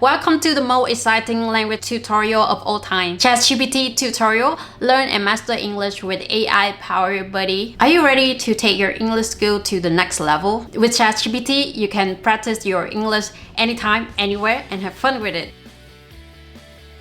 Welcome to the most exciting language tutorial of all time, ChatGPT tutorial. Learn and master English with AI powered buddy. Are you ready to take your English skill to the next level? With ChatGPT, you can practice your English anytime, anywhere, and have fun with it.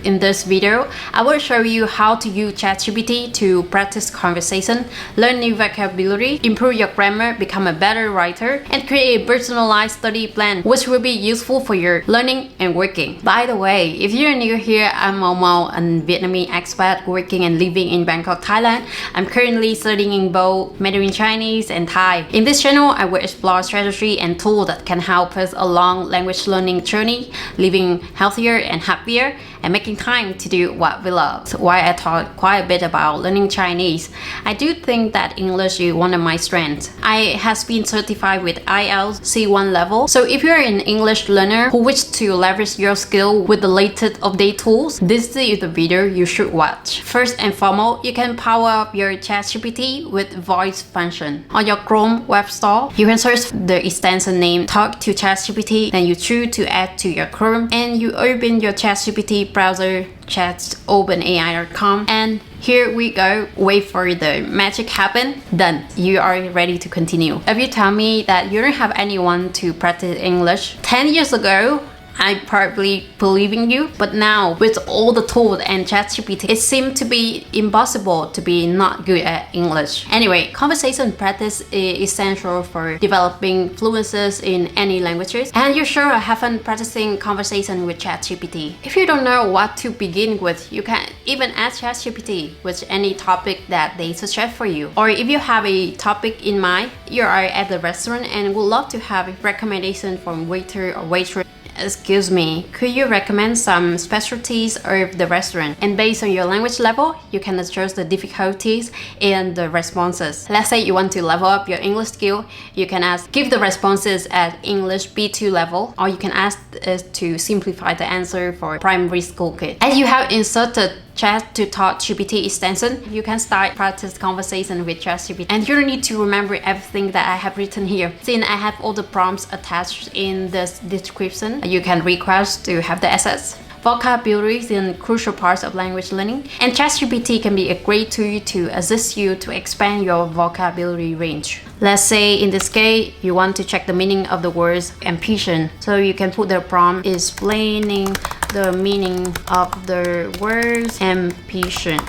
In this video, I will show you how to use ChatGPT to practice conversation, learn new vocabulary, improve your grammar, become a better writer, and create a personalized study plan which will be useful for your learning and working. By the way, if you're new here, I'm Momo, a Vietnamese expat working and living in Bangkok, Thailand. I'm currently studying both Mandarin Chinese and Thai. In this channel, I will explore strategy and tools that can help us along language learning journey, living healthier and happier, and making time to do what we love. So why I talk quite a bit about learning Chinese. I do think that English is one of my strengths. I has been certified with IELTS C1 level. So if you're an English learner who wish to leverage your skill with the latest update tools, this is the video you should watch. First and foremost, you can power up your ChatGPT with voice function. On your Chrome web store, you can search the extension name Talk to ChatGPT, then you choose to add to your Chrome and you open your ChatGPT browser, chat.openai.com, and here we go. Wait for the magic happen. Done. You are ready to continue. If you tell me that you don't have anyone to practice English 10 years ago, I probably believe in you, but now with all the tools and ChatGPT, it seems to be impossible to be not good at English. Anyway, conversation practice is essential for developing fluencies in any languages, and you sure haven't practicing conversation with ChatGPT. If you don't know what to begin with, you can even ask ChatGPT with any topic that they suggest for you. Or if you have a topic in mind, you are at the restaurant and would love to have a recommendation from waiter or waitress. Excuse me, could you recommend some specialties of the restaurant? And based on your language level, you can adjust the difficulties in the responses. Let's say you want to level up your English skill, you can give the responses at English B2 level, or you can ask it to simplify the answer for primary school kids. As you have inserted Chat to Talk GPT extension, you can start practice conversation with ChatGPT, and you don't need to remember everything that I have written here. Since I have all the prompts attached in this description, you can request to have the access. Vocabulary is a crucial part of language learning, and ChatGPT can be a great tool to assist you to expand your vocabulary range. Let's say in this case, you want to check the meaning of the words impatient. So you can put the prompt explaining the meaning of the words impatient.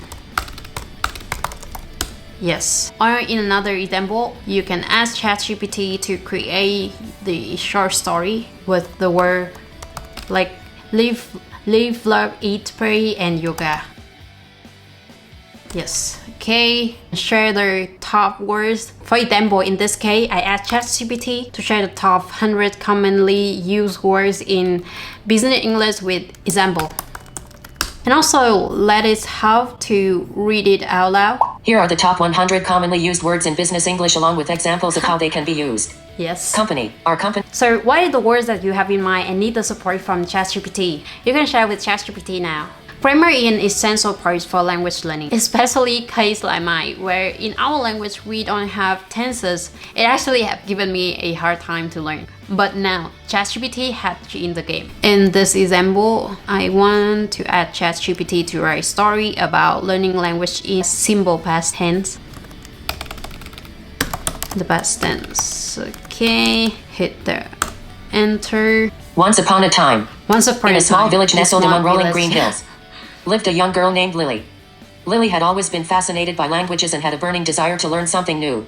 Yes. Or in another example, you can ask ChatGPT to create the short story with the word like live, love, eat, pray, and yoga. Yes. Okay. Share the top words. For example, in this case, I asked ChatGPT to share the top 100 commonly used words in business English with example. And also, let it help to read it out loud. Here are the top 100 commonly used words in business English along with examples of how they can be used. Yes. Company. Our company. So what are the words that you have in mind and need the support from ChatGPT? You can share with ChatGPT now. Grammar is an essential part for language learning, especially case like mine, where in our language we don't have tenses. It actually have given me a hard time to learn. But now, ChatGPT had in the game. In this example, I want to add ChatGPT to write a story about learning language in simple past tense. The past tense. Okay, hit the enter. Once upon a time, in a small village nestled among rolling green hills, lived a young girl named Lily. Lily had always been fascinated by languages and had a burning desire to learn something new.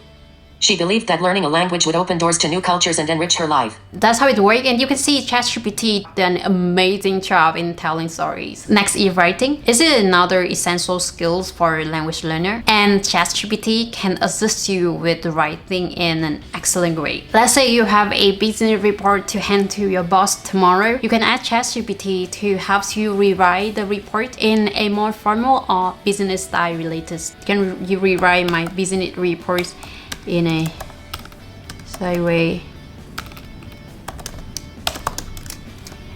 She believed that learning a language would open doors to new cultures and enrich her life. That's how it works, and you can see ChatGPT did an amazing job in telling stories. Next is writing. This is another essential skill for language learner, and ChatGPT can assist you with writing in an excellent way. Let's say you have a business report to hand to your boss tomorrow. You can ask ChatGPT to help you rewrite the report in a more formal or business style related. Can you rewrite my business report in a sideway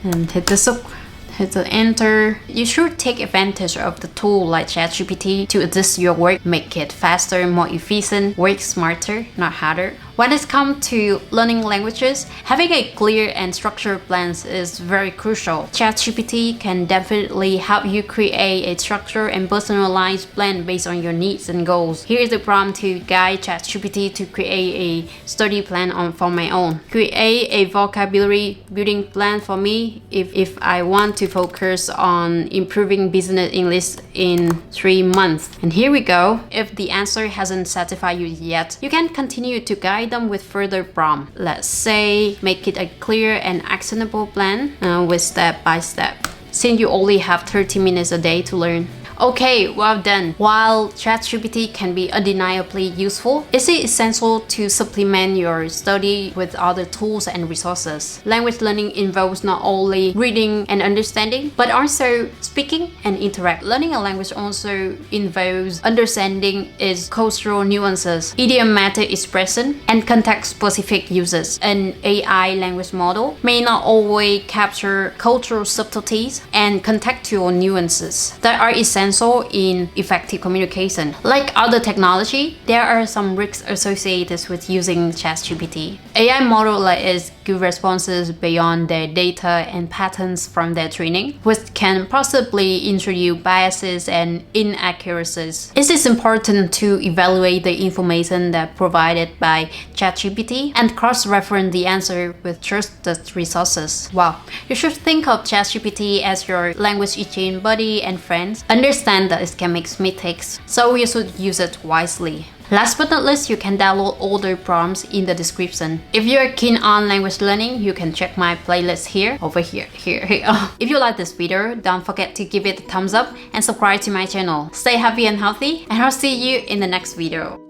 and hit the enter. You should take advantage of the tool like ChatGPT to assist your work, make it faster, more efficient, work smarter, not harder. When it comes to learning languages, having a clear and structured plan is very crucial. ChatGPT can definitely help you create a structured and personalized plan based on your needs and goals. Here is the prompt to guide ChatGPT to create a study plan for my own. Create a vocabulary building plan for me if I want to focus on improving business English in 3 months. And here we go. If the answer hasn't satisfied you yet, you can continue to guide them with further prompt. Let's say make it a clear and actionable plan with step by step, since you only have 30 minutes a day to learn. Okay, well done. While ChatGPT can be undeniably useful, is it essential to supplement your study with other tools and resources? Language learning involves not only reading and understanding, but also speaking and interact. Learning a language also involves understanding its cultural nuances, idiomatic expression, and context-specific uses. An AI language model may not always capture cultural subtleties and contextual nuances that are essential in effective communication. Like other technology, there are some risks associated with using ChatGPT. AI models like it give responses beyond their data and patterns from their training, which can possibly introduce biases and inaccuracies. It is important to evaluate the information that provided by ChatGPT and cross-reference the answer with trusted resources. Wow, you should think of ChatGPT as your language exchange buddy and friend. Understand that it can make mistakes, so you should use it wisely. Last but not least, you can download all the prompts in the description. If you're keen on language learning, you can check my playlist here. If you like this video, don't forget to give it a thumbs up and subscribe to my channel. Stay happy and healthy, and I'll see you in the next video.